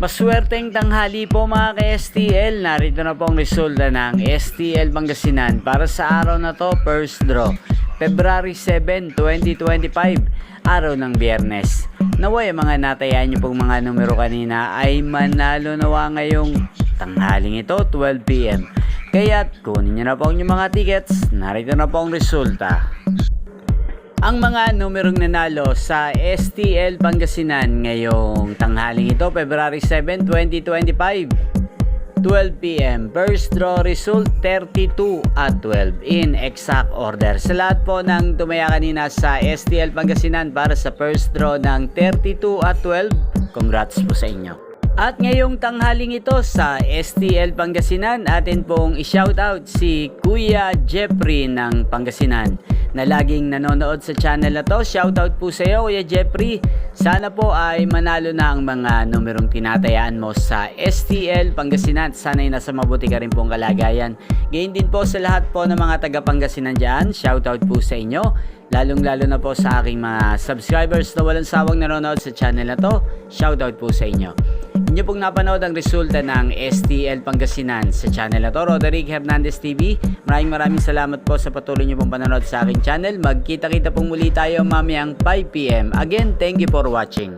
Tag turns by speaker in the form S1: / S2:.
S1: Maswerteng tanghali po mga ka-STL. Narito na po ang resulta ng STL Pangasinan para sa araw na to, first draw, February 7, 2025, araw ng Biyernes. Naway mga natayaan nyo pong mga numero kanina ay manalo nawa ngayong tanghaling ito, 12 PM. Kaya't kunin nyo na po ang inyong mga tickets. Narito na po ang resulta. Ang mga numerong nanalo sa STL Pangasinan ngayong tanghaling ito, February 7, 2025, 12 PM. First draw result 32 at 12 in exact order. Sa lahat po ng tumaya kanina sa STL Pangasinan para sa first draw ng 32 at 12, congrats po sa inyo. At ngayong tanghaling ito sa STL Pangasinan, atin pong i-shoutout si Kuya Jeffrey ng Pangasinan na laging nanonood sa channel na to. Shoutout po sa iyo, Kuya Jeffrey. Sana po ay manalo na ang mga numerong tinatayaan mo sa STL Pangasinan. Sana ay nasa mabuti ka rin pong kalagayan. Gayon din po sa lahat po ng mga taga Pangasinan dyan. Shoutout po sa inyo. Lalong-lalo na po sa aking mga subscribers na walang sawang nanonood sa channel na to. Shoutout po sa inyo. Inyo pong napanood ang resulta ng STL Pangasinan sa channel na to, Roderick Hernandez TV. Maraming salamat po sa patuloy nyo pong panonood sa aking channel. Magkita-kita pong muli tayo mamayang 5 PM. Again, thank you for watching.